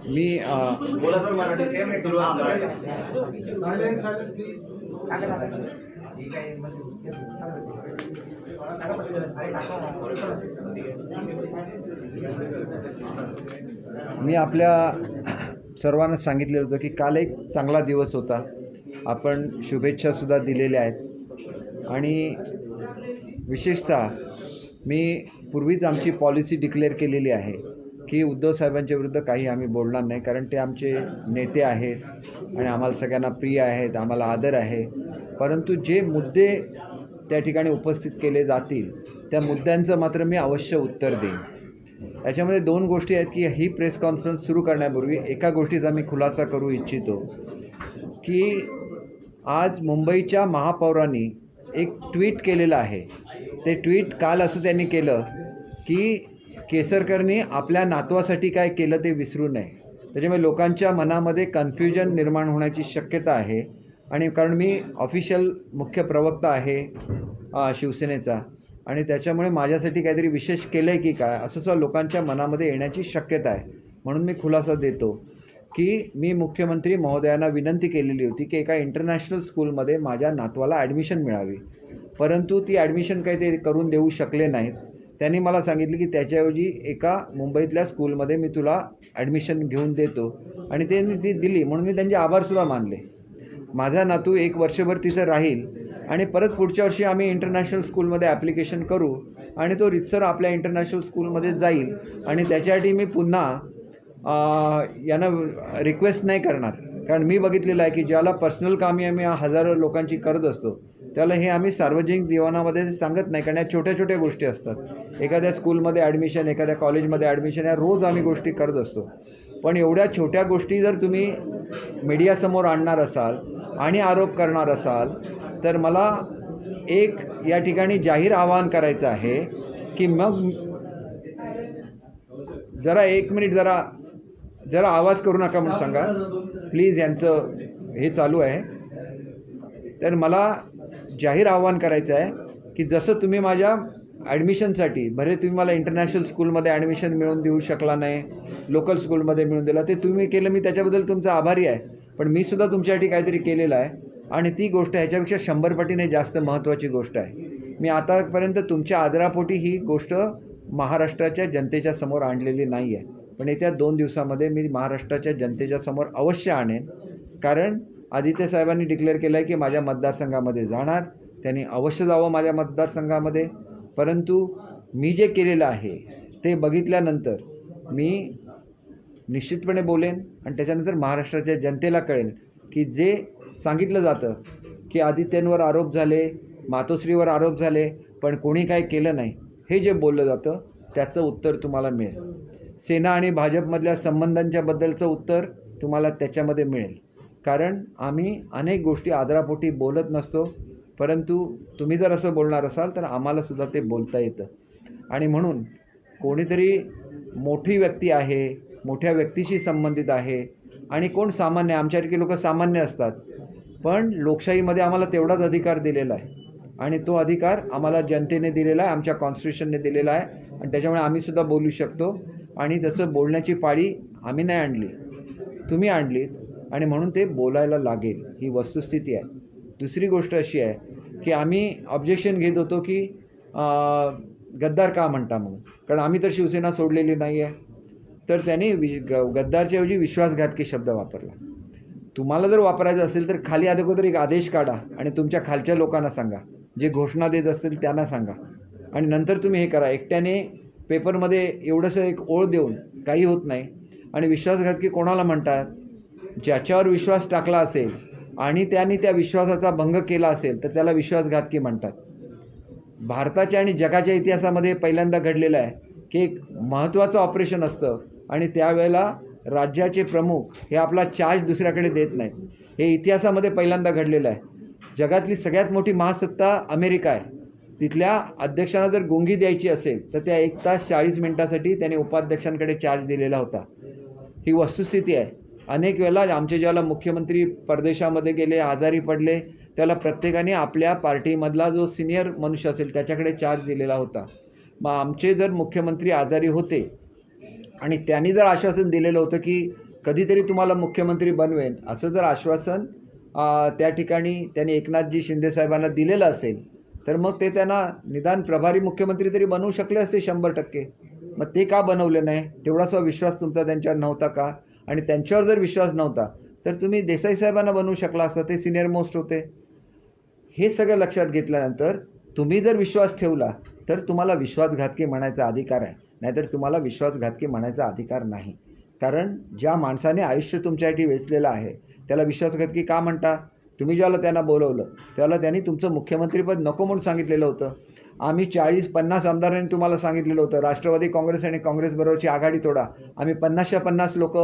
मी बोला सर मराठी सुरुवात करा. Silence please. मी आपल्या सर्वांना सांगितलेलं होतं की काल एक चांगला दिवस होता. आपण शुभेच्छासुद्धा दिलेल्या आहेत आणि विशेषतः मी पूर्वीच आमची पॉलिसी डिक्लेअर केलेली आहे की उद्धव साहेबांच्या विरुद्ध काही आम्ही बोलणार नाही, कारण ते आमचे नेते आहेत आणि आम्हाला सगळ्यांना प्रिय आहेत, आम्हाला आदर आहे. परंतु जे मुद्दे त्या ठिकाणी उपस्थित केले जातील त्या मुद्द्यांचं मात्र मी अवश्य उत्तर देईन. याच्यामध्ये दोन गोष्टी आहेत की ही प्रेस कॉन्फरन्स सुरू करण्यापूर्वी एका गोष्टीचा मी खुलासा करू इच्छितो की आज मुंबईच्या महापौरांनी एक ट्विट केलेलं आहे. ते ट्विट काल असं त्यांनी केलं की केसरकरनी आपल्या नातवासाठी काय केलं ते विसरू नये. त्याच्यामुळे लोकांच्या मनामध्ये कन्फ्युजन निर्माण होण्याची शक्यता आहे. आणि कारण मी ऑफिशियल मुख्य प्रवक्ता आहे शिवसेनेचा, आणि त्याच्यामुळे माझ्यासाठी काहीतरी विशेष केलं आहे की काय असं सुद्धा लोकांच्या मनामध्ये येण्याची शक्यता आहे. म्हणून मी खुलासा देतो की मी मुख्यमंत्री महोदयांना विनंती केलेली होती की एका इंटरनॅशनल स्कूलमध्ये माझ्या नातवाला ॲडमिशन मिळावी, परंतु ती ॲडमिशन काही ते करून देऊ शकले नाहीत. त्यांनी मला सांगितलं की त्याच्याऐवजी एका मुंबईतल्या स्कूलमध्ये मी तुला ॲडमिशन घेऊन देतो, आणि त्यांनी ती दिली म्हणून मी त्यांचे आभारसुद्धा मानले. माझा नातू 1 वर्षभर तिथं राहील आणि परत पुढच्या वर्षी आम्ही इंटरनॅशनल स्कूलमध्ये ॲप्लिकेशन करू आणि तो रितसर आपल्या इंटरनॅशनल स्कूलमध्ये जाईल. आणि त्याच्यासाठी मी पुन्हा यांना रिक्वेस्ट नाही करणार, कारण मी बघितलेलं आहे की ज्याला पर्सनल कामी आम्ही हजारो लोकांची करत असतो त्याला हे आम्ही सार्वजनिक जीवनामध्ये सांगत नाही, कारण या छोट्या छोट्या गोष्टी असतात. एखाद्या स्कूलमध्ये ॲडमिशन, एखाद्या कॉलेजमध्ये ॲडमिशन, या रोज आम्ही गोष्टी करत असतो. पण एवढ्या छोट्या गोष्टी जर तुम्ही मीडियासमोर आणणार असाल आणि आरोप करणार असाल तर मला एक या ठिकाणी जाहीर आवाहन करायचं आहे की मग जरा 1 मिनिट जरा आवाज करू नका म्हणून सांगा प्लीज, यांचं हे चालू आहे. तर मला जाहीर आवाहन करायचं आहे की जसं तुम्ही माझ्या ॲडमिशनसाठी भले तुम्ही मला इंटरनॅशनल स्कूलमध्ये ॲडमिशन मिळवून देऊ शकला नाही, लोकल स्कूलमध्ये मिळून दिला, ते तुम्ही केलं, मी त्याच्याबद्दल तुमचा आभारी आहे. पण मी सुद्धा तुमच्यासाठी काहीतरी केलेलं आहे आणि ती गोष्ट ह्याच्यापेक्षा 100 पटीने जास्त महत्त्वाची गोष्ट आहे. मी आतापर्यंत तुमच्या आदरापोटी ही गोष्ट महाराष्ट्राच्या जनतेच्या समोर आणलेली नाही आहे, पण येत्या 2 दिवसामध्ये मी महाराष्ट्राच्या जनतेच्या समोर अवश्य आणेन. कारण आदित्य साहेबांनी डिक्लेअर केलं आहे की माझ्या मतदारसंघामध्ये जाणार, त्यांनी अवश्य जावं माझ्या मतदारसंघामध्ये. परंतु मी जे केलेलं आहे ते बघितल्यानंतर मी निश्चितपणे बोलेन आणि त्याच्यानंतर महाराष्ट्राच्या जनतेला कळेल की जे सांगितलं जातं की आदित्यांवर आरोप झाले, मातोश्रीवर आरोप झाले, पण कोणी काय केलं नाही, हे जे बोललं जातं त्याचं उत्तर तुम्हाला मिळेल. सेना आणि भाजपमधल्या संबंधांच्या बद्दलचं उत्तर तुम्हाला त्याच्यामध्ये मिळेल. कारण आम्ही अनेक गोष्टी आदरापोटी बोलत नसतो, परंतु तुम्ही जर असं बोलणार असाल तर आम्हालासुद्धा ते बोलता येतं. आणि म्हणून कोणीतरी मोठी व्यक्ती आहे, मोठ्या व्यक्तीशी संबंधित आहे आणि कोण सामान्य, आमच्यासारखे लोक सामान्य असतात, पण लोकशाहीमध्ये आम्हाला तेवढाच अधिकार दिलेला आहे आणि तो अधिकार आम्हाला जनतेने दिलेला आहे, आमच्या कॉन्स्टिट्यूशनने दिलेला आहे, आणि त्याच्यामुळे आम्हीसुद्धा बोलू शकतो. आणि तसं बोलण्याची पाळी आम्ही नाही आणली, तुम्ही आणलीत, आणि म्हणून ते बोलायला लागेल, ही वस्तुस्थिती आहे. दुसरी गोष्ट अशी आहे की आम्ही ऑब्जेक्शन घेत होतो की गद्दार का म्हणता म्हणून, कारण आम्ही तर शिवसेना सोडलेली नाही आहे. तर त्यांनी गद्दारच्याऐवजी विश्वासघातकी शब्द वापरला. तुम्हाला जर वापरायचं असेल तर खाली अगोदर एक आदेश काढा आणि तुमच्या खालच्या लोकांना सांगा, जे घोषणा देत असतील त्यांना सांगा, आणि नंतर तुम्ही हे करा. एकट्याने पेपरमध्ये एवढंसं एक ओळ देऊन काही होत नाही. आणि विश्वासघातकी कोणाला म्हणतात? ज्याच्यावर विश्वास टाकला असेल आणि त्यांनी त्या विश्वासाचा भंग केला असेल तर त्याला विश्वासघातकी म्हणतात. भारताच्या आणि जगाच्या इतिहासामध्ये पहिल्यांदा घडलेलं आहे की एक महत्त्वाचं ऑपरेशन असतं आणि त्यावेळेला राज्याचे प्रमुख हे आपला चार्ज दुसऱ्याकडे देत नाहीत. हे इतिहासामध्ये पहिल्यांदा घडलेलं आहे. जगातली सगळ्यात मोठी महासत्ता अमेरिका आहे, तिथल्या अध्यक्षांना जर गुंगी द्यायची असेल तर त्या 1 तास 40 मिनिटासाठी त्याने उपाध्यक्षांकडे चार्ज दिलेला होता. ही वस्तुस्थिती आहे. अनेक वेळेला आमचे ज्यावेळेला मुख्यमंत्री परदेशामध्ये गेले, आजारी पडले, त्याला प्रत्येकाने आपल्या पार्टीमधला जो सिनियर मनुष्य असेल त्याच्याकडे चार्ज दिलेला होता. मग आमचे जर मुख्यमंत्री आजारी होते आणि त्यांनी जर आश्वासन दिलेलं होतं की कधीतरी तुम्हाला मुख्यमंत्री बनवेन, असं जर आश्वासन त्या ठिकाणी त्यांनी एकनाथजी शिंदेसाहेबांना दिलेलं असेल, तर मग ते त्यांना निदान प्रभारी मुख्यमंत्री तरी बनवू शकले असते 100%. मग ते का बनवले नाही? तेवढासा विश्वास तुमचा त्यांच्यावर नव्हता का? आणि त्यांच्यावर जर विश्वास नव्हता तर तुम्ही देसाई साहेबांना बनवू शकला असता, ते सिनियर मोस्ट होते. हे सगळं लक्षात घेतल्यानंतर तुम्ही जर विश्वास ठेवला तर तुम्हाला विश्वासघातकी म्हणायचा अधिकार आहे, नाहीतर तुम्हाला विश्वासघातकी म्हणायचा अधिकार नाही. कारण ज्या माणसाने आयुष्य तुमच्यासाठी वेचलेलं आहे त्याला विश्वासघातकी का म्हणता? तुम्ही ज्याला त्यांना बोलवलं त्याला त्यांनी तुमचं मुख्यमंत्रीपद नको म्हणून सांगितलेलं होतं. आम्ही 40-50 आमदारांनी तुम्हाला सांगितलेलं होतं राष्ट्रवादी काँग्रेस आणि काँग्रेसबरोबरची आघाडी तोडा, आम्ही 50च्या 50 लोक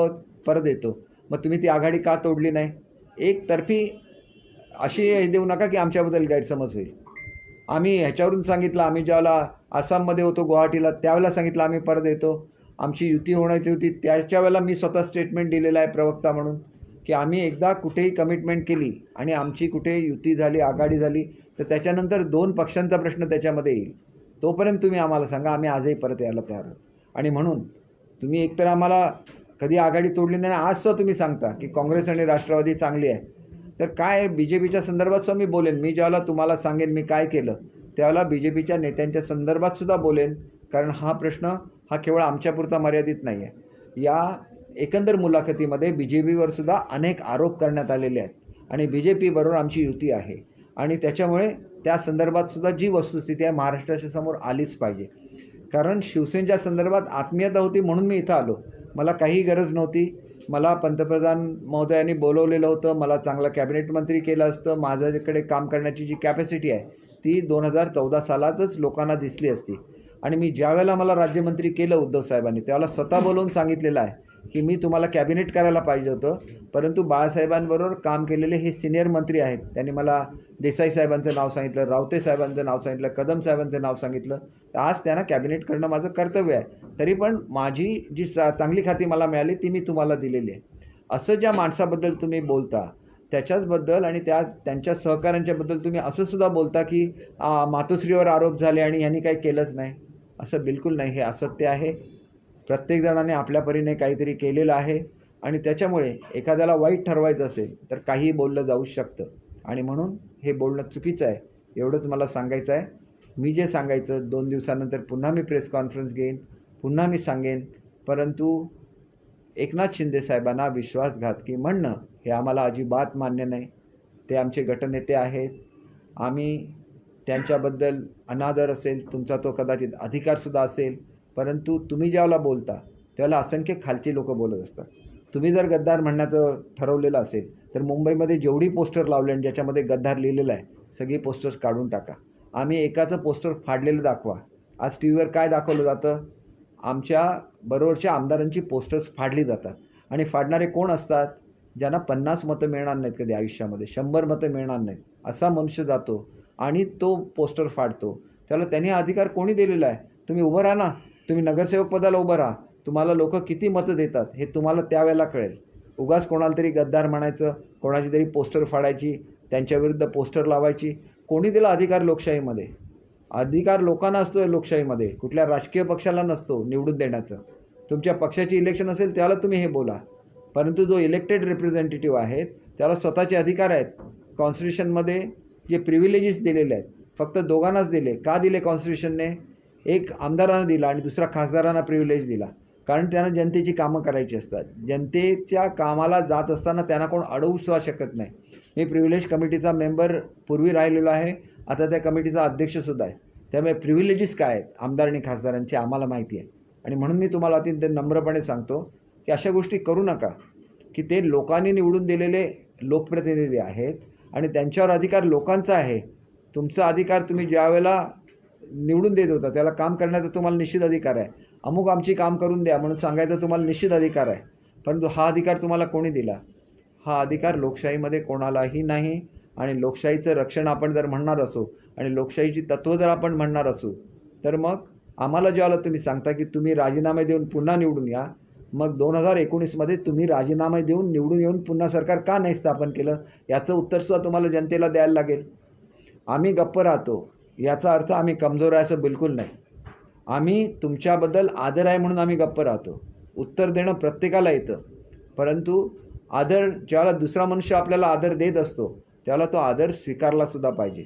परत येतो. मग तुम्ही ती आघाडी का तोडली नाही? एकतर्फी अशी हे देऊ नका की आमच्याबद्दल गैरसमज होईल. आम्ही ह्याच्यावरून सांगितलं, आम्ही ज्यावेळेला आसाममध्ये होतो गुवाहाटीला त्यावेळेला सांगितलं आम्ही परत येतो. आमची युती होण्याची होती त्याच्या वेळेला मी स्वतः स्टेटमेंट दिलेलं आहे प्रवक्ता म्हणून की आम्ही एकदा कुठेही कमिटमेंट केली आणि आमची कुठे युती झाली, आघाडी झाली, तर त्याच्यानंतर 2 पक्षांचा प्रश्न त्याच्यामध्ये येईल. तोपर्यंत तुम्ही आम्हाला सांगा, आम्ही आजही परत यायला तयार आहोत. आणि म्हणून तुम्ही एकतर आम्हाला कधी आघाडी तोडली नाही, आजचं तुम्ही सांगता की काँग्रेस आणि राष्ट्रवादी चांगली आहे. तर काय BJPच्या संदर्भात सुद्धा मी बोलेन. मी ज्यावेळेला तुम्हाला सांगेन मी काय केलं त्यावेळेला BJPच्या नेत्यांच्या संदर्भात सुद्धा बोलेन. कारण हा प्रश्न हा केवळ आमच्यापुरता मर्यादित नाही आहे. या एकंदर मुलाखतीमध्ये BJPवर सुद्धा अनेक आरोप करण्यात आलेले आहेत आणि BJPबरोबर आमची युती आहे आणि त्याच्यामुळे त्या संदर्भात सुद्धा जी वस्तुस्थिती आहे महाराष्ट्राच्या समोर आलीच पाहिजे. कारण शिवसेनेच्या संदर्भात आत्मीयता होती म्हणून मी इथं आलो. मला काही गरज नव्हती. मला पंतप्रधान महोदयांनी बोलवलेलं होतं, मला चांगला कॅबिनेट मंत्री केलं असतं. माझ्याकडे काम करण्याची जी कॅपॅसिटी आहे ती 2014 सालातच लोकांना दिसली असती. आणि मी ज्या वेळेला मला राज्यमंत्री केलं उद्धव साहेबांनी त्यावेळेला स्वतः बोलवून सांगितलेलं आहे की मी तुम्हाला कॅबिनेट करायला पाहिजे होतं, परंतु बाळासाहेबांबरोबर काम केलेले हे सिनियर मंत्री आहेत. त्यांनी मला देसाई साहेबांचं नाव सांगितलं, रावते साहेबांचं नाव सांगितलं, कदम साहेबांचं नाव सांगितलं. तर आज त्यांना कॅबिनेट करणं माझं कर्तव्य आहे. तरी पण माझी जी चांगली खाती मला मिळाली ती मी तुम्हाला दिलेली आहे. असं ज्या माणसाबद्दल तुम्ही बोलता त्याच्याचबद्दल आणि त्यांच्या सहकाऱ्यांच्याबद्दल तुम्ही असं सुद्धा बोलता की मातोश्रीवर आरोप झाले आणि यांनी काही केलंच नाही. असं बिलकुल नाही, हे असत्य आहे. प्रत्येकजणाने आपल्या परीने काहीतरी केलेलं आहे आणि त्याच्यामुळे एखाद्याला वाईट ठरवायचं असेल तर काहीही बोललं जाऊ शकतं आणि म्हणून हे बोलणं चुकीचं आहे. एवढंच मला सांगायचं आहे. मी जे सांगायचं 2 दिवसानंतर पुन्हा मी प्रेस कॉन्फरन्स घेईन, पुन्हा मी सांगेन. परंतु एकनाथ शिंदे साहेबांना विश्वासघातकी म्हणणं हे आम्हाला अजिबात मान्य नाही. ते आमचे गटनेते आहेत. आम्ही त्यांच्याबद्दल अनादर असेल, तुमचा तो कदाचित अधिकारसुद्धा असेल, परंतु तुम्ही ज्यावेळेला बोलता त्यावेळेला असंख्य खालची लोक बोलत असतात. तुम्ही जर गद्दार म्हणण्याचं ठरवलेलं असेल तर मुंबईमध्ये जेवढी पोस्टर लावले आणि ज्याच्यामध्ये गद्दार लिहिलेलं आहे सगळी पोस्टर्स काढून टाका. आम्ही एकाचं पोस्टर फाडलेलं दाखवा. आज टीव्हीवर काय दाखवलं जातं? आमच्या बरोबरच्या आमदारांची पोस्टर्स फाडली जातात आणि फाडणारे कोण असतात? ज्यांना 50 मतं मिळणार नाहीत कधी आयुष्यामध्ये, 100 मतं मिळणार नाहीत असा मनुष्य जातो आणि तो पोस्टर फाडतो. त्याला त्यांनी अधिकार कोणी दिलेला आहे? तुम्ही उभं राहा ना, तुम्ही नगरसेवक पदाला उभं राहा. तुम्हाला लोक किती मतं देतात हे तुम्हाला त्यावेळेला कळेल. उगाच कोणाला तरी गद्दार म्हणायचं, कोणाची तरी पोस्टर फाडायची, त्यांच्याविरुद्ध पोस्टर लावायची. कोणी दिला अधिकार लोकशाहीमध्ये? अधिकार लोकांना असतो लोकशाहीमध्ये, कुठल्या राजकीय पक्षाला नसतो निवडून देण्याचं. तुमच्या पक्षाची इलेक्शन असेल त्याला तुम्ही हे बोला, परंतु जो इलेक्टेड रिप्रेझेंटेटिव्ह आहेत त्याला स्वतःचे अधिकार आहेत. कॉन्स्टिट्यूशनमध्ये जे प्रिव्हिलेजेस दिलेले आहेत फक्त दोघांनाच दिले. का दिले कॉन्स्टिट्यूशनने? एक आमदारांना दिला आणि दुसरा खासदारांना प्रिव्हिलेज दिला, कारण त्यांना जनतेची कामं करायची असतात. जनतेच्या कामाला जात असताना त्यांना कोण अडवू सुद्धा शकत नाही. मी प्रिव्हिलेज कमिटीचा मेंबर पूर्वी राहिलेलो आहे, आता त्या कमिटीचा अध्यक्षसुद्धा आहे. त्यामुळे प्रिव्हिलेजेस काय आहेत आमदार आणि खासदारांचे आम्हाला माहिती आहे. आणि म्हणून मी तुम्हाला अत्यंत नम्रपणे सांगतो की अशा गोष्टी करू नका की ते लोकांनी निवडून दिलेले लोकप्रतिनिधी आहेत आणि त्यांच्यावर अधिकार लोकांचा आहे. तुमचा अधिकार तुम्ही ज्या वेळेला निवडून देत होता त्याला काम करण्याचा तुम्हाला निश्चित अधिकार आहे. अमुक आमची काम करून द्या म्हणून सांगायचा तुम्हाला निश्चित अधिकार आहे. परंतु हा अधिकार तुम्हाला कोणी दिला? हा अधिकार लोकशाहीमध्ये कोणालाही नाही. आणि लोकशाहीचं रक्षण आपण जर म्हणणार असो आणि लोकशाहीची तत्त्व जर आपण म्हणणार असू तर मग आम्हाला ज्यावेळेला तुम्ही सांगता की तुम्ही राजीनामे देऊन पुन्हा निवडून या, मग 2019मध्ये तुम्ही राजीनामा देऊन निवडून येऊन पुन्हा सरकार का नाही स्थापन केलं, याचं उत्तरसुद्धा तुम्हाला जनतेला द्यायला लागेल. आम्ही गप्प राहतो याचा अर्थ आम्ही कमजोर आहे असं बिलकुल नाही. आम्ही तुमच्याबद्दल आदर आहे म्हणून आम्ही गप्प राहतो. उत्तर देणं प्रत्येकाला येतं, परंतु आदर ज्यावेळेला दुसरा मनुष्य आपल्याला आदर देत असतो त्याला तो आदर स्वीकारलासुद्धा पाहिजे.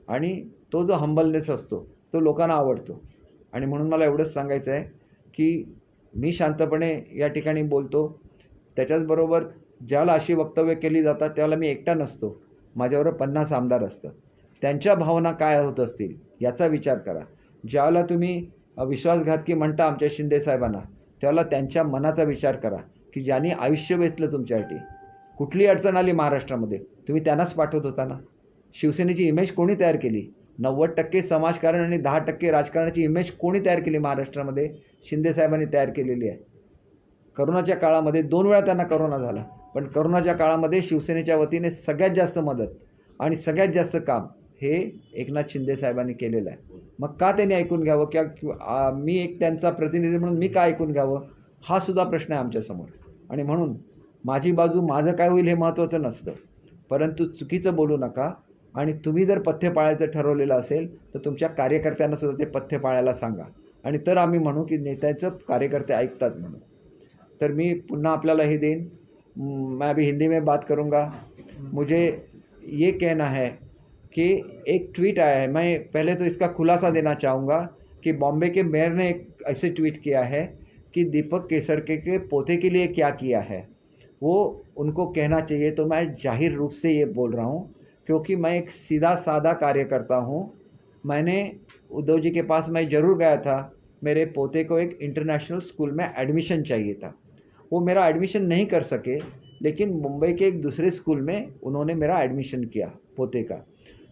आणि तो जो हंबलनेस असतो तो लोकांना आवडतो. आणि म्हणून मला एवढंच सांगायचं आहे की मी शांतपणे या ठिकाणी बोलतो. त्याच्याचबरोबर ज्याला अशी वक्तव्य केली जातात त्यावेळेला मी एकटा नसतो, माझ्याबरोबर 50 आमदार असतात. त्यांच्या भावना काय होत असतील याचा विचार करा. ज्यावेळेला तुम्ही विश्वासघातकी म्हणता आमच्या शिंदेसाहेबांना, त्यावेळेला त्यांच्या मनाचा विचार करा की ज्यांनी आयुष्य वेचलं तुमच्यासाठी. कुठली अडचण आली महाराष्ट्रामध्ये तुम्ही त्यांनाच पाठवत होता ना. शिवसेनेची इमेज कोणी तयार केली? 90% समाजकारण आणि 10% राजकारणाची इमेज कोणी तयार केली महाराष्ट्रामध्ये? शिंदेसाहेबांनी तयार केलेली आहे. करोनाच्या काळामध्ये 2 वेळा त्यांना करोना झाला, पण करोनाच्या काळामध्ये शिवसेनेच्या वतीने सगळ्यात जास्त मदत आणि सगळ्यात जास्त काम हे एकनाथ शिंदेसाहेबांनी केलेलं आहे. मग का त्यांनी ऐकून घ्यावं किंवा मी एक त्यांचा प्रतिनिधी म्हणून मी का ऐकून घ्यावं, हा सुद्धा प्रश्न आहे आमच्यासमोर. आणि म्हणून माझी बाजू, माझं काय होईल हे महत्त्वाचं नसतं, परंतु चुकीचं बोलू नका. आणि तुम्ही जर पथ्य पाळायचं ठरवलेलं असेल तर तुमच्या कार्यकर्त्यांना सुद्धा ते पथ्य पाळायला सांगा. आणि तर आम्ही म्हणू की नेत्याचं कार्यकर्ते ऐकतात म्हणून. तर मी पुन्हा आपल्याला हे देईन. मैं अभी हिंदी में बात करूँगा. मुझे ये कहना है कि एक ट्वीट आया है, मैं पहले तो इसका खुलासा देना चाहूँगा कि बॉम्बे के मेयर ने एक ऐसे ट्वीट किया है कि दीपक केसरकर के पोते के लिए क्या किया है वो उनको कहना चाहिए. तो मैं जाहिर रूप से ये बोल रहा हूँ क्योंकि मैं एक सीधा साधा कार्यकर्ता हूँ. मैंने उद्धव जी के पास मैं ज़रूर गया था. मेरे पोते को एक इंटरनेशनल स्कूल में एडमिशन चाहिए था. वो मेरा एडमिशन नहीं कर सके, लेकिन मुंबई के एक दूसरे स्कूल में उन्होंने मेरा एडमिशन किया पोते का.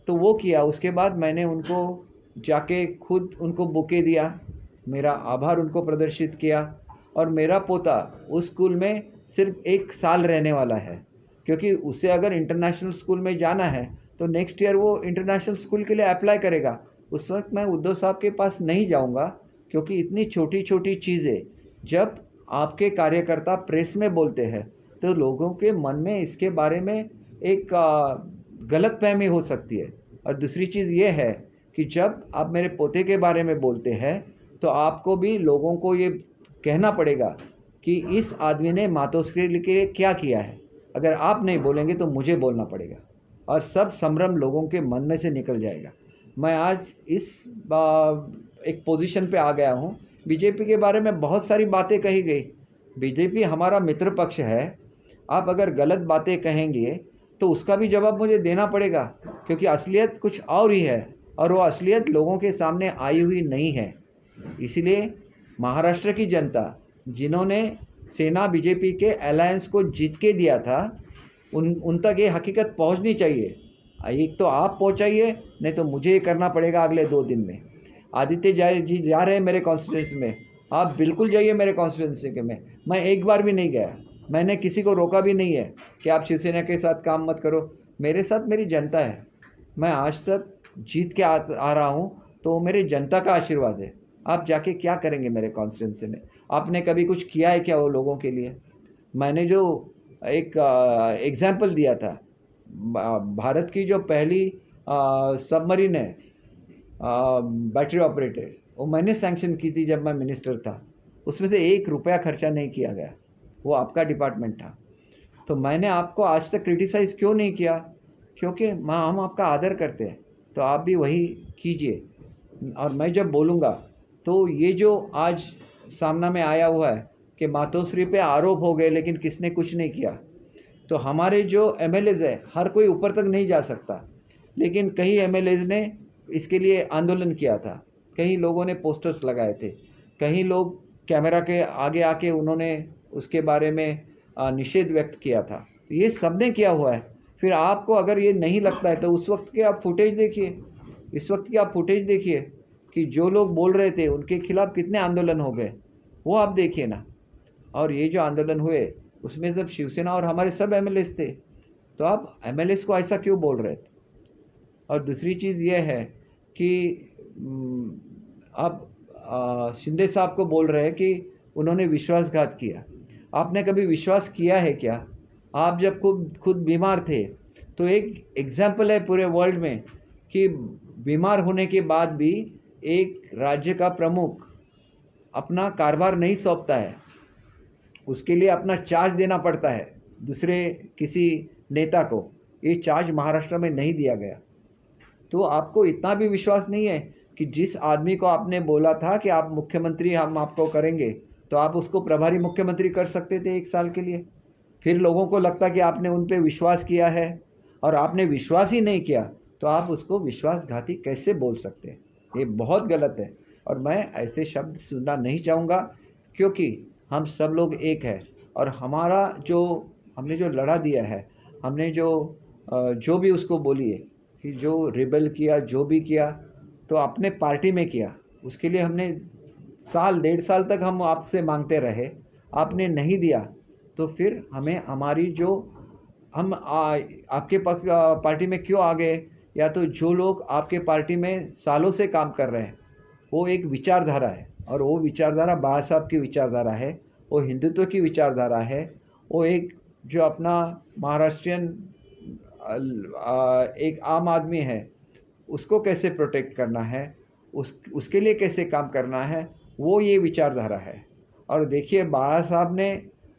तो वो किया. उसके बाद मैंने उनको जाके खुद उनको बुके दिया, मेरा आभार उनको प्रदर्शित किया. और मेरा पोता उस स्कूल में सिर्फ 1 साल रहने वाला है, क्योंकि उसे अगर इंटरनेशनल स्कूल में जाना है तो नेक्स्ट ईयर वो इंटरनेशनल स्कूल के लिए अप्लाई करेगा. उस वक्त मैं उद्धव साहब के पास नहीं जाऊंगा, क्योंकि इतनी छोटी छोटी चीज़ें जब आपके कार्यकर्ता प्रेस में बोलते हैं तो लोगों के मन में इसके बारे में एक गलतफहमी हो सकती है. और दूसरी चीज़ ये है कि जब आप मेरे पोते के बारे में बोलते हैं तो आपको भी लोगों को ये कहना पड़ेगा कि इस आदमी ने मातोश्री के लिए क्या किया है. अगर आप नहीं बोलेंगे तो मुझे बोलना पड़ेगा और सब संभ्रम लोगों के मन में से निकल जाएगा. मैं आज इस एक पोजीशन पे आ गया हूँ. बीजेपी के बारे में बहुत सारी बातें कही गई. बीजेपी हमारा मित्र पक्ष है. आप अगर गलत बातें कहेंगे तो उसका भी जवाब मुझे देना पड़ेगा, क्योंकि असलियत कुछ और ही है और वो असलियत लोगों के सामने आई हुई नहीं है. इसीलिए महाराष्ट्र की जनता जिन्होंने सेना बीजेपी के अलायंस को जीत के दिया था उन तक ये हकीकत पहुंचनी चाहिए. एक तो आप पहुंचाइए, नहीं तो मुझे ये करना पड़ेगा अगले 2 दिन में. आदित्य जी जा रहे हैं मेरे कॉन्स्टिट्यूंसी में, आप बिल्कुल जाइए मेरे कॉन्स्टिट्यूंसी में. मैं एक बार भी नहीं गया, मैंने किसी को रोका भी नहीं है कि आप शिवसेना के साथ काम मत करो. मेरे साथ मेरी जनता है. मैं आज तक जीत के आ रहा हूँ, तो मेरे जनता का आशीर्वाद है. आप जाके क्या करेंगे मेरे कॉन्स्टिट्यूंसी में? आपने कभी कुछ किया है क्या वो लोगों के लिए? मैंने जो एक एग्जाम्पल दिया था, भारत की जो पहली सबमरीन है बैटरी ऑपरेटेड, वो मैंने सैंक्शन की थी जब मैं मिनिस्टर था. उसमें से 1 रुपया खर्चा नहीं किया गया, वो आपका डिपार्टमेंट था. तो मैंने आपको आज तक क्रिटिसाइज़ क्यों नहीं किया? क्योंकि हम आपका आदर करते हैं, तो आप भी वही कीजिए. और मैं जब बोलूँगा तो ये जो आज सामना में आया हुआ है कि मातोश्री पे आरोप हो गए लेकिन किसने कुछ नहीं किया, तो हमारे जो एमएलएज है हर कोई ऊपर तक नहीं जा सकता, लेकिन कई एमएलएज ने इसके लिए आंदोलन किया था. कई लोगों ने पोस्टर्स लगाए थे, कई लोग कैमरा के आगे आके उन्होंने उसके बारे में निषेध व्यक्त किया था. ये सब ने किया हुआ है. फिर आपको अगर ये नहीं लगता है तो उस वक्त के आप फुटेज देखिए, इस वक्त की आप फुटेज देखिए कि जो लोग बोल रहे थे उनके खिलाफ कितने आंदोलन हो गए, वो आप देखिए ना. और ये जो आंदोलन हुए उसमें जब शिवसेना और हमारे सब एमएलएस थे, तो आप एमएलएस को ऐसा क्यों बोल रहे थे? और दूसरी चीज़ ये है कि आप शिंदे साहब को बोल रहे हैं कि उन्होंने विश्वासघात किया. आपने कभी विश्वास किया है क्या? आप जब खुद बीमार थे तो एक एग्जाम्पल है पूरे वर्ल्ड में कि बीमार होने के बाद भी एक राज्य का प्रमुख अपना कारोबार नहीं सौंपता है, उसके लिए अपना चार्ज देना पड़ता है दूसरे किसी नेता को। ये चार्ज महाराष्ट्र में नहीं दिया गया। तो आपको इतना भी विश्वास नहीं है कि जिस आदमी को आपने बोला था कि आप मुख्यमंत्री हम आपको करेंगे, तो आप उसको प्रभारी मुख्यमंत्री कर सकते थे 1 साल के लिए। फिर लोगों को लगता कि आपने उन पे विश्वास किया है, और आपने विश्वास ही नहीं किया तो आप उसको विश्वासघाती कैसे बोल सकते हैं? ये बहुत गलत है, और मैं ऐसे शब्द सुनना नहीं चाहूँगा, क्योंकि हम सब लोग एक है। और हमारा हमने जो लड़ा दिया है, हमने जो भी उसको बोलिए कि जो रिबेल किया, जो भी किया, तो अपने पार्टी में किया। उसके लिए हमने 1.5 साल तक हम आपसे मांगते रहे, आपने नहीं दिया। तो फिर हमें हमारी हम आपके पार्टी में क्यों आ गए? या तो जो लोग आपके पार्टी में सालों से काम कर रहे हैं, वो एक विचारधारा है, और वो विचारधारा बाबा साहब की विचारधारा है, वो हिंदुत्व की विचारधारा है, वो एक जो अपना महाराष्ट्रियन एक आम आदमी है, उसको कैसे प्रोटेक्ट करना है, उसके लिए कैसे काम करना है, वो ये विचारधारा है। और देखिए, बाबा साहब ने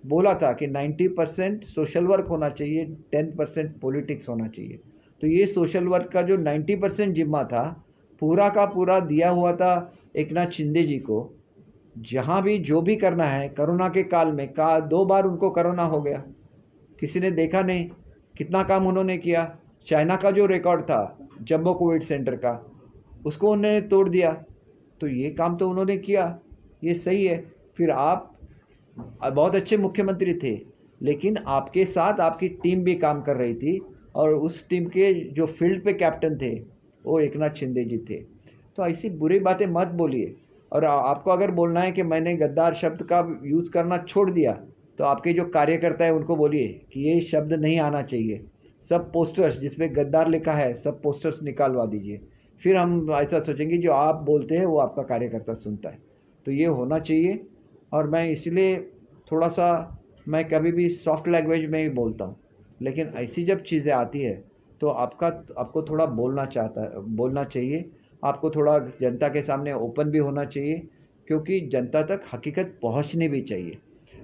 बोला था कि 90% सोशल वर्क होना चाहिए, 10% पॉलिटिक्स होना चाहिए। तो ये सोशल वर्क का जो 90% जिम्मा था, पूरा का पूरा दिया हुआ था एकनाथ शिंदे जी को। जहाँ भी जो भी करना है, कोरोना के काल में 2 बार उनको कोरोना हो गया, किसी ने देखा नहीं कितना काम उन्होंने किया। चाइना का जो रिकॉर्ड था जम्बो कोविड सेंटर का, उसको उन्होंने तोड़ दिया। तो ये काम तो उन्होंने किया, ये सही है। फिर आप बहुत अच्छे मुख्यमंत्री थे, लेकिन आपके साथ आपकी टीम भी काम कर रही थी, और उस टीम के जो फील्ड पे कैप्टन थे वो एकनाथ शिंदे जी थे। तो ऐसी बुरी बातें मत बोलिए। और आपको अगर बोलना है कि मैंने गद्दार शब्द का यूज़ करना छोड़ दिया, तो आपके जो कार्यकर्ता है उनको बोलिए कि ये शब्द नहीं आना चाहिए। सब पोस्टर्स जिसमें गद्दार लिखा है, सब पोस्टर्स निकालवा दीजिए। फिर हम ऐसा सोचेंगे जो आप बोलते हैं वो आपका कार्यकर्ता सुनता है। तो ये होना चाहिए। और मैं इसलिए थोड़ा सा, मैं कभी भी सॉफ्ट लैंग्वेज में ही बोलता हूँ, लेकिन ऐसी जब चीज़ें आती है तो आपको थोड़ा बोलना चाहिए। आपको थोड़ा जनता के सामने ओपन भी होना चाहिए, क्योंकि जनता तक हकीकत पहुंचनी भी चाहिए।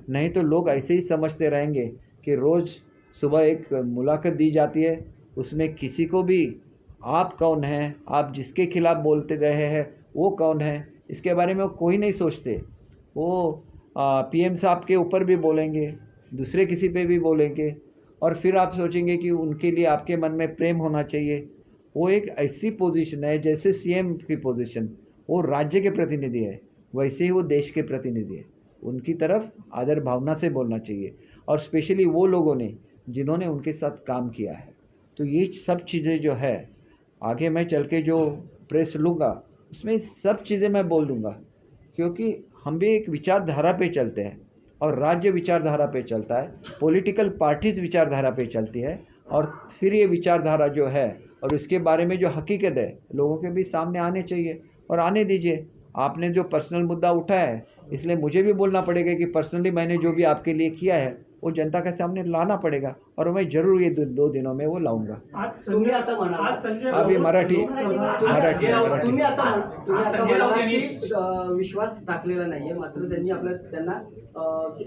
नहीं तो लोग ऐसे ही समझते रहेंगे कि रोज़ सुबह एक मुलाकात दी जाती है, उसमें किसी को भी आप कौन हैं, आप जिसके खिलाफ बोलते रहे हैं वो कौन है, इसके बारे में वो कोई नहीं सोचते। वो पीएम साहब के ऊपर भी बोलेंगे, दूसरे किसी पे भी बोलेंगे, और फिर आप सोचेंगे कि उनके लिए आपके मन में प्रेम होना चाहिए। वो एक ऐसी पोजीशन है जैसे सीएम की पोजीशन, वो राज्य के प्रतिनिधि है, वैसे ही वो देश के प्रतिनिधि है। उनकी तरफ आदर भावना से बोलना चाहिए, और स्पेशली वो लोगों ने जिन्होंने उनके साथ काम किया है। तो ये सब चीज़ें जो है, आगे मैं चल के जो प्रेस लूँगा उसमें सब चीज़ें मैं बोल दूँगा, क्योंकि हम भी एक विचारधारा पे चलते हैं, और राज्य विचारधारा पे चलता है, पॉलिटिकल पार्टीज विचारधारा पे चलती है। और फिर ये विचारधारा जो है और इसके बारे में जो हकीकत है लोगों के भी सामने आने चाहिए, और आने दीजिए। आपने जो पर्सनल मुद्दा उठाया है, इसलिए मुझे भी बोलना पड़ेगा कि पर्सनली मैंने जो भी आपके लिए किया है वो जनता के सामने लाना पड़ेगा, और मैं जरूर ये 2 दिनों में वो लाऊंगा। तुम्ही आता म्हणाला अभी मराठी तुम्ही आता संजय राऊत म्हणाला यांनी की विश्वास टाकलेला नाहीये, मात्र त्यांनी त्यांना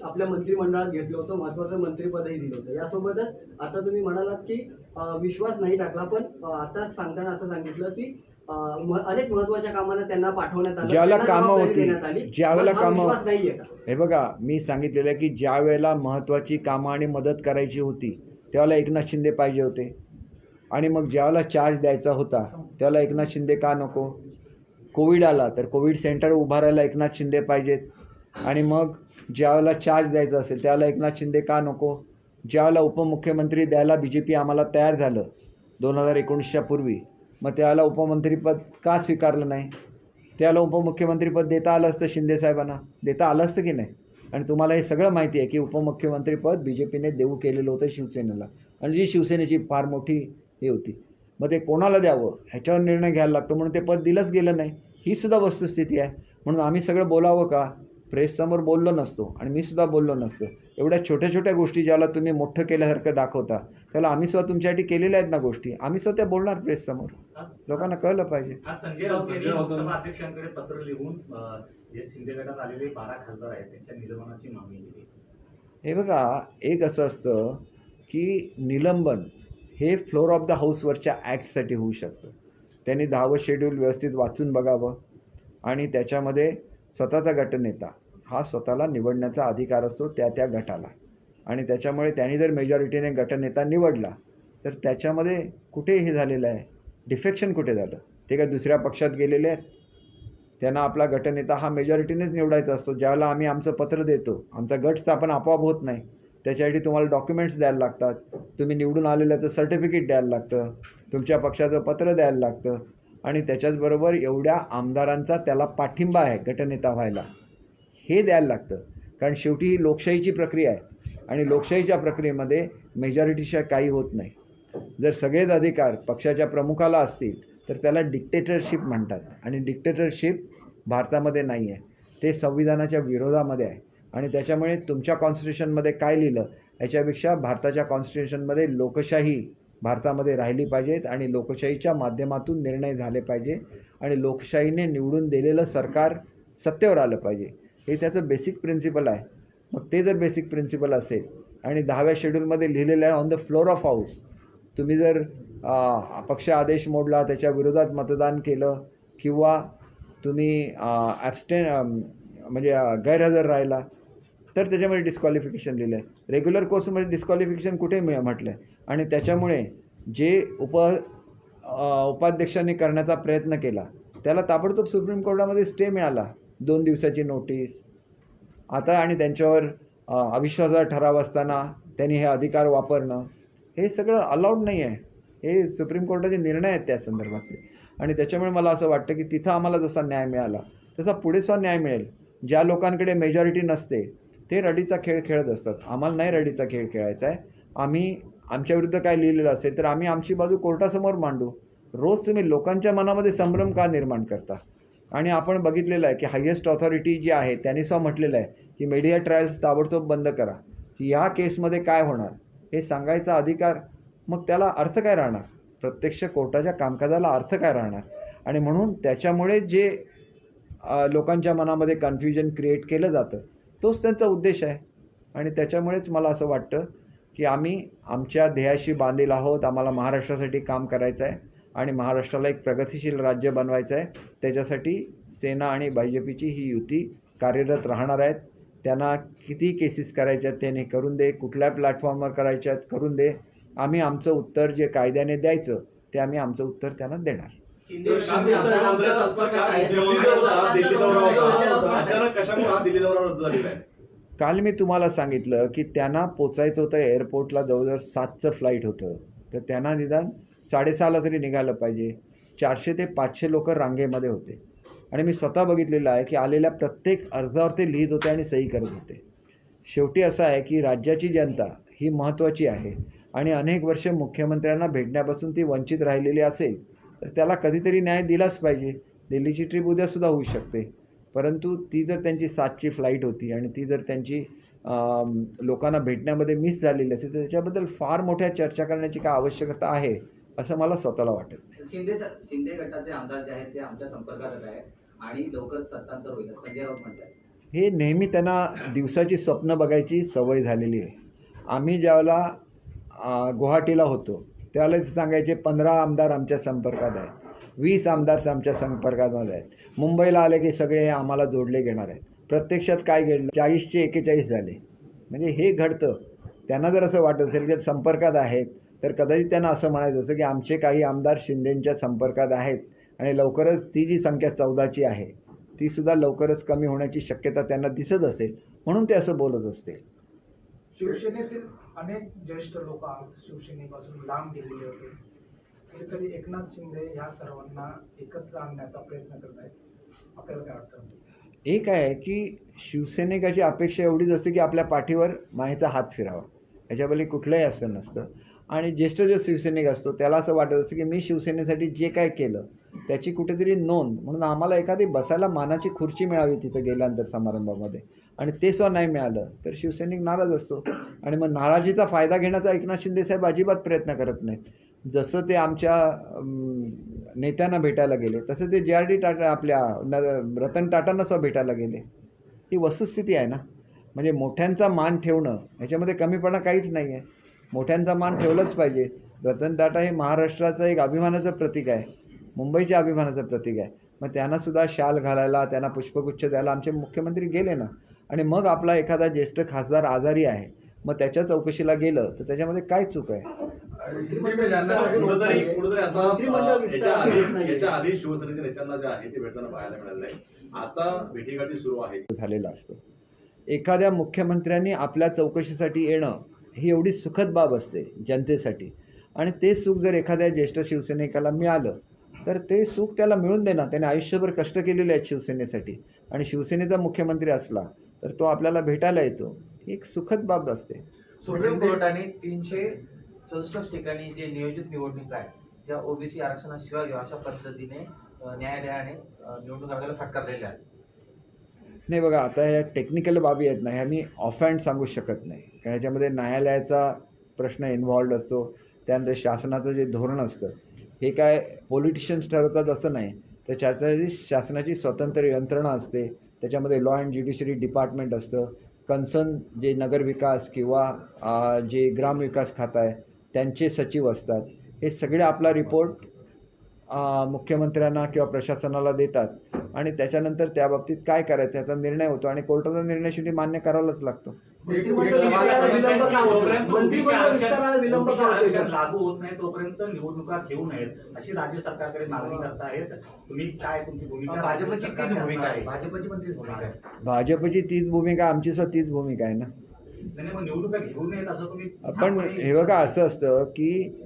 आपल्या मंत्रिमंडळात घेतलं होतं, महत्वाचं मंत्रिपदही दिलं होतं। यासोबतच आता तुम्ही म्हणालात की विश्वास नाही टाकला, पण आता सांगताना असं सांगितलं की अनेक महत्वाच्या कामांना त्यांना पाठवण्यात आलं, ज्यावेळेला त्यांना कामं जबाबदारी होती, देण्यात आली, ज्यावेळेला पण हा कामं, विश्वास नाहीये का? हे बघा, मी सांगितलेलं आहे की ज्या वेळेला महत्त्वाची कामं आणि मदत करायची होती त्यावेळेला एकनाथ शिंदे पाहिजे होते, आणि मग ज्यावेळेला चार्ज द्यायचा होता त्यावेळेला एकनाथ शिंदे का नको? कोविड आला तर कोविड सेंटर उभारायला एकनाथ शिंदे पाहिजेत, आणि मग ज्यावेळेला चार्ज द्यायचा असेल त्यावेळेला एकनाथ शिंदे का नको? ज्यावेळेला उपमुख्यमंत्री द्यायला BJP आम्हाला तयार झालं 2019च्या पूर्वी, मग त्यावेळेला उपमंत्रीपद का स्वीकारलं नाही? त्याला उपमुख्यमंत्रीपद देता आलं असतं, शिंदे साहेबांना देता आलं असतं की नाही? आणि तुम्हाला हे सगळं माहिती आहे की उपमुख्यमंत्रीपद BJPने देऊ केलेलं होतं शिवसेनेला, आणि जी शिवसेनेची फार मोठी हे होती। मग ते कोणाला द्यावं ह्याच्यावर निर्णय घ्यायला लागतो, म्हणून ते पद दिलंच गेलं नाही। ही सुद्धा वस्तुस्थिती आहे। म्हणून आम्ही सगळं बोलावं का? प्रेससमोर बोललो नसतो, आणि मी सुद्धा बोललो नसतो, एवढ्या छोट्या छोट्या गोष्टी ज्याला तुम्ही मोठं केल्यासारखं दाखवता, त्याला आम्ही सुद्धा तुमच्यासाठी केलेल्या आहेत ना गोष्टी, आम्ही सुद्धा त्या बोलणार प्रेससमोर, लोकांना कळलं पाहिजे. आज संजय राऊत यांनी लोकसभा अध्यक्षांकडे पत्र लिहून जे शिंदे गटात आलेले 12 खासदार आहेत त्यांच्या निलंबनाची मागणी केली. हे बघा, एक असं असतं की निलंबन हे फ्लोर ऑफ द हाऊसवरच्या ॲक्टसाठी होऊ शकतं. त्यांनी 10वं शेड्यूल व्यवस्थित वाचून बघावं आणि त्याच्यामध्ये स्वतःचा गटनेता हा स्वतःला निवडण्याचा अधिकार असतो त्या गटाला, आणि त्याच्यामुळे त्यांनी जर मेजॉरिटीने गटनेता निवडला तर त्याच्यामध्ये कुठे हे झालेलं आहे, डिफेक्शन कुठे झालं? ते काय दुसऱ्या पक्षात गेलेले आहेत? त्यांना आपला गटनेता हा मेजॉरिटीनेच निवडायचा असतो. ज्यावेळेला आम्ही आमचं पत्र देतो, आमचा गट स्थापन आपोआप होत नाही, त्याच्यासाठी तुम्हाला डॉक्युमेंट्स द्यायला लागतात, तुम्ही निवडून आलेल्याचं सर्टिफिकेट द्यायला लागतं, तुमच्या पक्षाचं पत्र द्यायला लागतं, आणि त्याच्याचबरोबर एवढ्या आमदारांचा त्याला पाठिंबा आहे गटनेता व्हायला हे द्यायला लागतं. कारण शेवटी ही लोकशाहीची प्रक्रिया आहे आणि लोकशाहीच्या प्रक्रियेमध्ये मेजॉरिटीशिवाय काही होत नाही. जर सगळेच अधिकार पक्षाच्या प्रमुखाला असतील तर त्याला डिक्टेटरशिप म्हणतात, आणि डिक्टेटरशिप भारतामध्ये नाही आहे, ते संविधानाच्या विरोधामध्ये आहे. आणि त्याच्यामुळे तुमच्या कॉन्स्टिट्यूशनमध्ये काय लिहिलं याच्यापेक्षा भारताच्या कॉन्स्टिट्यूशनमध्ये लोकशाही भारतामध्ये राहिली पाहिजेत आणि लोकशाहीच्या माध्यमातून निर्णय झाले पाहिजे आणि लोकशाहीने निवडून दिलेलं सरकार सत्तेवर आलं पाहिजे, हे त्याचं बेसिक प्रिन्सिपल आहे. मग ते जर बेसिक प्रिन्सिपल असेल आणि 10व्या शेड्यूलमध्ये लिहिलेलं आहे on the floor of house, तुम्ही जर पक्ष आदेश मोडला, त्याच्या विरोधात मतदान केलं किंवा तुम्ही म्हणजे गैरहजर राहिला तर त्याच्यामध्ये डिस्क्वालिफिकेशन लिहिलं आहे. रेग्युलर कोर्समध्ये डिस्क्वालिफिकेशन कुठे म्हटलं आहे, आणि त्याच्यामुळे जे उपाध्यक्षांनी करण्याचा प्रयत्न केला त्याला ताबडतोब सुप्रीम कोर्टामध्ये स्टे मिळाला, 2 दिवसाची नोटीस आता, आणि त्यांच्यावर अविश्वासाचा ठराव असताना त्यांनी हे अधिकार वापरणं हे सगळं अलाउड नाही आहे. हे सुप्रीम कोर्टाचे निर्णय आहेत त्या संदर्भातले, आणि त्याच्यामुळे मला असं वाटतं की तिथं आम्हाला जसा न्याय मिळाला तसा पुढे सुद्धा न्याय मिळेल. ज्या लोकांकडे मेजॉरिटी नसते ते रडीचा खेळ खेळत असतात, आम्हाला नाही रडीचा खेळ खेळायचा आहे. आम्ही आमच्याविरुद्ध काय लिहिलेलं असेल तर आम्ही आमची बाजू कोर्टासमोर मांडू. रोज तुम्ही लोकांच्या मनामध्ये संभ्रम का निर्माण करता? आणि आपण बघितलेलं आहे की हायेस्ट ऑथॉरिटी जी आहे त्यांनी सुद्धा म्हटलेलं आहे की मीडिया ट्रायल्स ताबडतोब बंद करा, की या केसमध्ये काय होणार हे सांगायचा अधिकार, मग त्याला अर्थ काय राहणार? प्रत्यक्ष कोर्टाच्या कामकाजाला अर्थ काय राहणार? आणि म्हणून त्याच्यामुळे जे लोकांच्या मनामध्ये कन्फ्युजन क्रिएट केलं जातं तोच त्यांचा उद्देश आहे. आणि त्याच्यामुळेच मला असं वाटतं की आम्ही आमच्या ध्येयाशी बांधील आहोत. आम्हाला महाराष्ट्रासाठी काम करायचं आहे आणि महाराष्ट्राला एक प्रगतिशील राज्य बनवायचं आहे. त्याच्यासाठी सेना आणि BJPची ही युती कार्यरत राहणार आहेत. त्यांना किती केसेस करायच्या आहेत त्याने करून दे, कुठल्या प्लॅटफॉर्मवर करायच्या आहेत करून दे. आम्ही आमचं उत्तर जे कायद्याने द्यायचं ते आम्ही आमचं उत्तर त्यांना देणार. काल मी तुम्हाला सांगितलं की त्यांना पोचायचं होतं एअरपोर्टला, जवळजवळ 7चं फ्लाईट होतं, तर त्यांना निदान 6:30ला तरी निघालं पाहिजे. 400 ते 500 लोक रांगेमध्ये होते आणि मी स्वतः बघितलेलं आहे की आलेल्या प्रत्येक अर्जावर ते लिहित होते आणि सही करत होते. शेवटी असं आहे की राज्याची जनता ही महत्त्वाची आहे आणि अनेक वर्ष मुख्यमंत्र्यांना भेटण्यापासून ती वंचित राहिलेली असेल तर त्याला कधीतरी न्याय दिलाच पाहिजे. दिल्लीची ट्रिप उद्यासुद्धा होऊ शकते, परंतु ती जर त्यांची 7ची फ्लाईट होती आणि ती जर त्यांची लोकांना भेटण्यामध्ये मिस झालेली असेल तर त्याच्याबद्दल फार मोठ्या चर्चा करण्याची काय आवश्यकता आहे असं मला स्वतःला वाटत. शिंदे गटाचे आमदार जे आहेत ते आमच्या संपर्कात आहेत आणि लवकरच सत्तांतर होईल संजय राऊत म्हणतात. हे नेहमी त्यांना दिवसाची स्वप्न बघायची सवय झालेली आहे. आम्ही ज्यावेळेला गुवाहाटीला होतो त्यावेळेला सांगायचे 15 आमदार आमच्या संपर्कात आहेत, 20 आमदार आमच्या संपर्कामध्ये आहेत. मुंबईला आले की सगळे आम्हाला जोडले घेणार आहेत. प्रत्यक्षात काय घडलं? 40चे 41 झाले. म्हणजे हे घडतं. त्यांना जर असं वाटत असेल की संपर्कात आहेत तर कदाचित त्यांना असं म्हणायचं असं की आमचे काही आमदार शिंदेंच्या संपर्कात आहेत आणि लवकरच ती जी संख्या 14ची आहे ती सुद्धा लवकरच कमी होण्याची शक्यता त्यांना दिसत असेल म्हणून ते असं बोलत असतील. शिवसेनेतील अनेक ज्येष्ठ लोक आज शिवसेनेपासून लांब गेलेले होते, कधीतरी एकनाथ शिंदे ह्या सर्वांना एकत्र आणण्याचा प्रयत्न करत आहेत. आपल्याला काय वाटतं? एक आहे की शिवसैनिकाची अपेक्षा एवढीच असते की आपल्या पाठीवर मायेचा हात फिरावा, याच्यापैकी कुठलंही असं नसतं. आणि ज्येष्ठ जो शिवसैनिक असतो त्याला असं वाटत असतं की मी शिवसेनेसाठी जे काय केलं त्याची कुठेतरी नोंद म्हणून आम्हाला एखादी बसायला मानाची खुर्ची मिळावी तिथं गेल्यानंतर समारंभामध्ये, आणि ते सुद्धा नाही मिळालं तर शिवसैनिक नाराज असतो. आणि मग नाराजीचा फायदा घेण्याचा एकनाथ शिंदेसाहेब अजिबात प्रयत्न करत नाहीत. जसं ते आमच्या नेत्यांना भेटायला गेले तसं ते JRD टाटा आपल्या रतन टाटांना सुद्धा भेटायला गेले. ही वस्तुस्थिती आहे ना. म्हणजे मोठ्यांचा मान ठेवणं ह्याच्यामध्ये कमीपणा काहीच नाही आहे. मोठ्यांचा मान ठेवलंच पाहिजे. रतन टाटा हे महाराष्ट्राचं एक अभिमानाचं प्रतीक आहे, मुंबईच्या अभिमानाचं प्रतीक आहे. मग त्यांनासुद्धा शाल घालायला, त्यांना पुष्पगुच्छ द्यायला आमचे मुख्यमंत्री गेले ना. आणि मग आपला एखादा ज्येष्ठ खासदार आजारी आहे, मग त्याच्या चौकशीला गेलं तर त्याच्यामध्ये काय चूक आहे? कुठेतरी आता याच्या आधी शिवसेनेच्या नेत्यांना जे आहे ते भेटताना पाहायला मिळालं नाही. आता भेटीगाठी सुरू आहे. झालेला असतो. एखाद्या मुख्यमंत्र्यांनी आपल्या चौकशीसाठी येणं ही एवढी सुखद बाब असते जनतेसाठी, आणि ते सुख जर एखाद्या ज्येष्ठ शिवसैनिकाला मिळालं तर ते सुख त्याला मिळून देणं. त्याने आयुष्यभर कष्ट केलेले आहेत शिवसेनेसाठी, आणि शिवसेनेचा मुख्यमंत्री असला तर तो आपल्याला भेटायला येतो. ही एक सुखद बाब असते. सुप्रीम कोर्टाने 367 ठिकाणी जे नियोजित निवडणूक आहे त्या ओबीसी आरक्षणाशिवाय घ्यावं अशा पद्धतीने न्यायालयाने निवडणूक आयोगाला फटकारलेल्या आहेत. नाही बघा, आता ह्या टेक्निकल बाबी आहेत ना, ह्या मी ऑफहँड सांगू शकत नाही, कारण ह्याच्यामध्ये न्यायालयाचा प्रश्न इन्व्हॉल्ड असतो. त्यानंतर शासनाचं जे धोरण असतं हे काय पॉलिटिशियन्स ठरवतात असं नाही. तर त्याच्यासाठी शासनाची स्वतंत्र यंत्रणा असते. त्याच्यामध्ये लॉ अँड ज्युडिशरी डिपार्टमेंट असतं. कन्सर्न जे नगरविकास किंवा जे ग्रामविकास खातं आहे त्यांचे सचिव असतात. हे सगळे आपला रिपोर्ट मुख्यमंत्र्यांना किंवा प्रशासनाला देतात, आणि त्याच्यानंतर त्या बाबतीत काय करायचं याचा निर्णय होतो, आणि कोर्टाचा निर्णय शेवटी मान्य करावाच लागतो. मंत्रिमंडळ विस्ताराला विलंब का होतो? मंत्रिमंडळ विस्ताराला विलंब का होतोय? आरक्षण लागू होत नाही तोपर्यंत निवडणुका घेऊ नयेत अशी राज्य सरकारकडे मागणी करतायत. तुम्ही काय तुमची भूमिका? भाजपची तीच भूमिका आहे. भाजपची पण तीच भूमिका आहे. भाजपची तीच भूमिका, आमची सुद्धा तीच भूमिका आहे ना. नाही मग निवडणुका घेऊ नयेत असं तुम्ही पण हे बघा, असं असतं की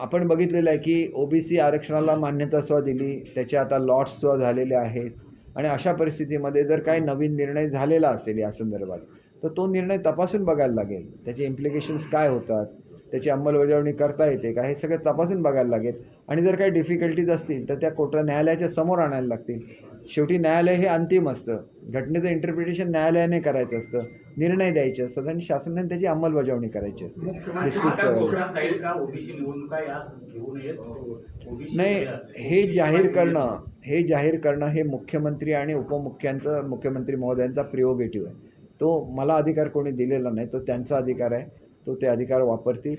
आपण बघितलेलं आहे की ओबीसी आरक्षणाला मान्यता सुद्धा दिली, त्याचे आता लॉट्स सुद्धा झालेले आहेत. आणि अशा परिस्थितीमध्ये जर काही नवीन निर्णय झालेला असेल या संदर्भात तर तो निर्णय तपासून बघायला लागेल. त्याचे इम्प्लिकेशन्स काय होतात, त्याची अंमलबजावणी करता येते का, हे सगळं तपासून बघायला लागेल. आणि जर काही डिफिकल्टीज असतील तर त्या न्यायालयाच्या समोर आणायला लागतील. शेवटी न्यायालय हे अंतिम असतं. घटनेचं इंटरप्रिटेशन न्यायालयाने करायचं असतं, निर्णय द्यायचे असतात, आणि शासनाने त्याची अंमलबजावणी करायची असते. जाईल का ओबीसी निवडणुका या घेऊ नयेत? नाही, हे जाहीर करणं हे मुख्यमंत्री आणि मुख्यमंत्री महोदयांचा प्रिरोगेटिव्ह आहे. तो मला अधिकार कोणी दिलेला नाही, तो त्यांचा अधिकार आहे. तो ते अधिकार वापरतील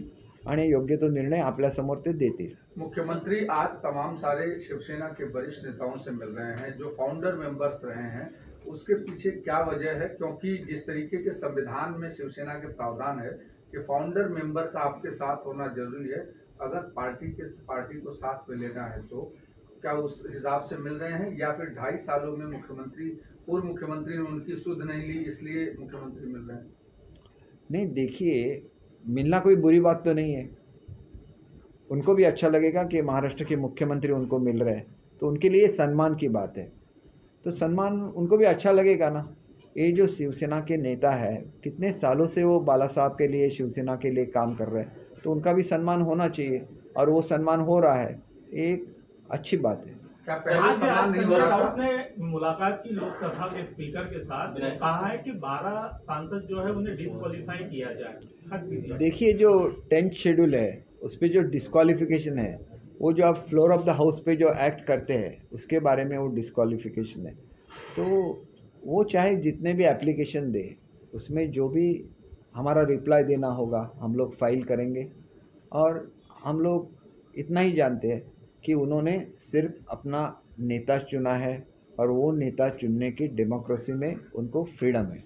आणि योग्य तो निर्णय आपल्यासमोर ते देतील. मुख्यमंत्री आज तमाम सारे शिवसेना के वरिष्ठ नेताओं से मिल रहे हैं जो फाउंडर मेंबर्स रहे हैं, उसके पीछे क्या वजह है? क्योंकि जिस तरीके के संविधान में शिवसेना के प्रावधान है कि फाउंडर मेंबर का आपके साथ होना जरूरी है, अगर पार्टी को साथ में लेना है तो क्या उस हिसाब से मिल रहे हैं, या फिर 2.5 सालों में पूर्व मुख्यमंत्री ने उनकी सुध नहीं ली इसलिए मुख्यमंत्री मिल रहे हैं? नहीं, देखिए, मिलना कोई बुरी बात तो नहीं है. उनको भी अच्छा लगेगा कि महाराष्ट्र के मुख्यमंत्री उनको मिल रहे हैं, तो उनके लिए सम्मान की बात है. तो सम्मान उनको भी अच्छा लगेगा ना. ये जो शिवसेना के नेता है, कितने सालों से वो बाला साहब के लिए, शिवसेना के लिए काम कर रहे हैं, तो उनका भी सम्मान होना चाहिए, और वो सम्मान हो रहा है. एक अच्छी बात है. क्या पहले सम्मान नहीं हो संजय रहा राउत था? ने मुलाकात की लोकसभा के स्पीकर के साथ, वो कहा है कि 12 सांसद जो है उन्हें डिस्क्वालीफाई किया जाए, हट भी दिया. देखिए, जो 10th शेड्यूल है उस पर जो डिस्क्वालिफिकेशन है, वो जो आप फ्लोर ऑफ द हाउस पे जो एक्ट करते हैं उसके बारे में वो डिस्क्वालिफिकेशन है. तो वो चाहे जितने भी एप्लीकेशन दे, उसमें जो भी हमारा रिप्लाई देना होगा हम लोग फाइल करेंगे. और हम लोग इतना ही जानते हैं कि उन्होंने सिर्फ अपना नेता चुना है, और वो नेता चुनने की डेमोक्रेसी में उनको फ्रीडम है.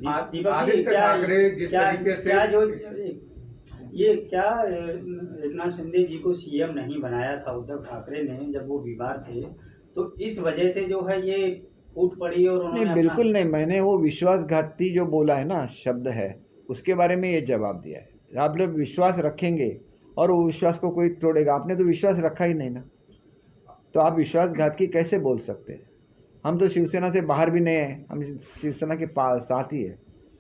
आदित्य ठाकरे जिस तरीके से ये क्या एकनाथ शिंदे जी को सीएम नहीं बनाया था उद्धव ठाकरे ने जब वो बीमार थे, तो इस वजह से जो है ये फूट पड़ी और उन्होंने नहीं, बिल्कुल नहीं. मैंने वो विश्वासघाती जो बोला है ना शब्द है, उसके बारे में ये जवाब दिया है. आप लोग विश्वास रखेंगे और वो विश्वास को कोई तोड़ेगा. आपने तो विश्वास रखा ही नहीं ना, तो आप विश्वासघात की कैसे बोल सकते हैं? हम तो शिवसेना से बाहर भी नहीं हैं, हम शिवसेना के साथ ही है.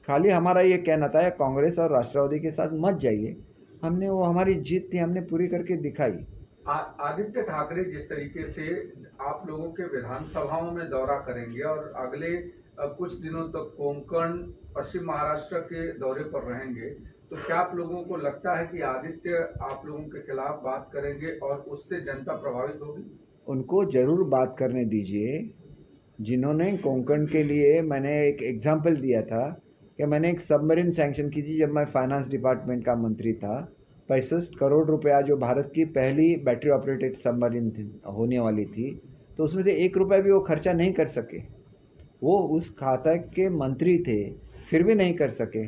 खाली हमारा ये कहना था कांग्रेस और राष्ट्रवादी के साथ मत जाइए. हमने वो हमारी जीत थी, हमने पूरी करके दिखाई. आदित्य ठाकरे जिस तरीके से आप लोगों के विधानसभाओं में दौरा करेंगे और अगले कुछ दिनों तक कोंकण पश्चिम महाराष्ट्र के दौरे पर रहेंगे, तो क्या आप लोगों को लगता है कि आदित्य आप लोगों के खिलाफ बात करेंगे और उससे जनता प्रभावित होगी? उनको ज़रूर बात करने दीजिए। जिन्होंने कोंकण के लिए, मैंने एक एग्जाम्पल दिया था कि मैंने एक सबमरीन सैंक्शन की थी जब मैं फाइनेंस डिपार्टमेंट का मंत्री था। 65 करोड़ रुपया जो भारत की पहली बैटरी ऑपरेटेड सबमरीन होने वाली थी, तो उसमें से 1 रुपया भी वो खर्चा नहीं कर सके। वो उस खाता के मंत्री थे, फिर भी नहीं कर सके।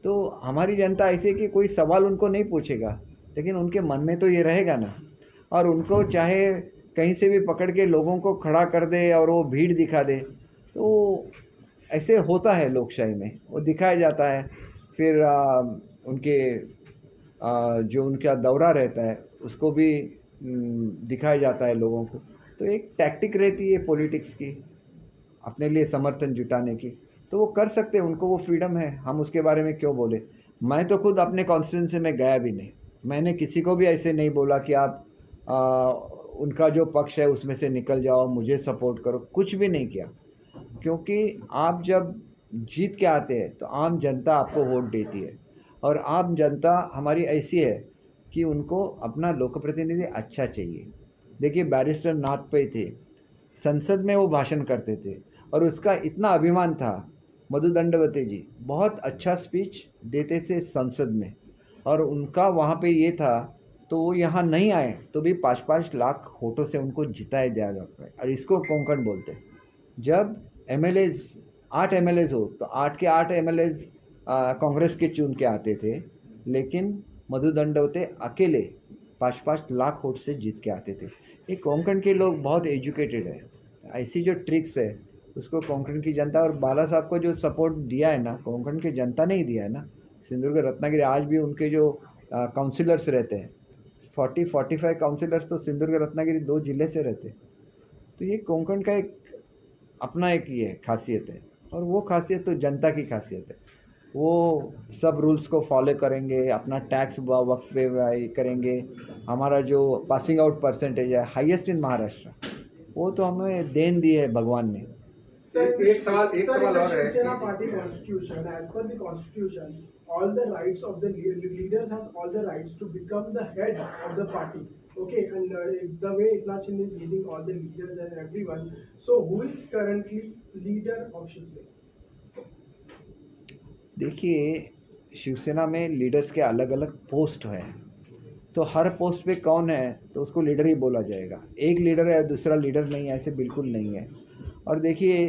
तो हमारी जनता ऐसे कि कोई सवाल उनको नहीं पूछेगा, लेकिन उनके मन में तो ये रहेगा ना। और उनको चाहे कहीं से भी पकड़ के लोगों को खड़ा कर दे और वो भीड़ दिखा दे, तो ऐसे होता है लोकशाही में, वो दिखाया जाता है। फिर उनके जो उनका दौरा रहता है उसको भी दिखाया जाता है लोगों को। तो एक टैक्टिक रहती है पॉलिटिक्स की, अपने लिए समर्थन जुटाने की, तो वो कर सकते हैं, उनको वो फ्रीडम है। हम उसके बारे में क्यों बोले। मैं तो खुद अपने कॉन्स्टिट्यूंसी में गया भी नहीं, मैंने किसी को भी ऐसे नहीं बोला कि आप उनका जो पक्ष है उसमें से निकल जाओ, मुझे सपोर्ट करो, कुछ भी नहीं किया। क्योंकि आप जब जीत के आते हैं तो आम जनता आपको वोट देती है, और आम जनता हमारी ऐसी है कि उनको अपना लोक प्रतिनिधि अच्छा चाहिए। देखिए बैरिस्टर नाथ पै थे, संसद में वो भाषण करते थे और उसका इतना अभिमान था। मधु दंडवते जी बहुत अच्छा स्पीच देते थे संसद में, और उनका वहाँ पे ये था, तो वो यहाँ नहीं आए तो भी 5-5 लाख वोटों से उनको जिताया दिया जाता है। और इसको कोंकण बोलते हैं। जब MLAs 8 MLAs हो तो 8 के 8 MLAs कांग्रेस के चुन के आते थे, लेकिन मधु दंडवते अकेले 5-5 लाख वोट से जीत के आते थे। ये कोंकण के लोग बहुत एजुकेटेड है। ऐसी जो ट्रिक्स है उसको कोंकण की जनता, और बाला साहब को जो सपोर्ट दिया है ना, कोंकण की जनता ने ही दिया है ना। सिंधुदुर्ग रत्नागिरी आज भी उनके जो काउंसिलर्स रहते हैं, 40-45 काउंसिलर्स तो सिंधुदुर्ग रत्नागिरी 2 जिले से रहते हैं। तो ये कोंकण का एक अपना एक ये खासियत है, और वो खासियत तो जनता की खासियत है। वो सब रूल्स को फॉलो करेंगे, अपना टैक्स वक्त पे करेंगे। हमारा जो पासिंग आउट परसेंटेज है हाईएस्ट इन महाराष्ट्र, वो तो हमें देन दी है भगवान ने। एक सवाल और है। Shiv Sena party constitution, as per the constitution, all the rights of the leaders has all the rights to become the head of the party. Okay, and the way Eknath Shinde is leading all the leaders and everyone, so who is currently leader of Shiv Sena? देखिए, शिवसेना में leaders के अलग अलग post हैं, तो हर post पे कौन है तो उसको leader ही बोला जाएगा। एक लीडर है दूसरा लीडर नहीं है, ऐसे बिल्कुल नहीं है। और देखिए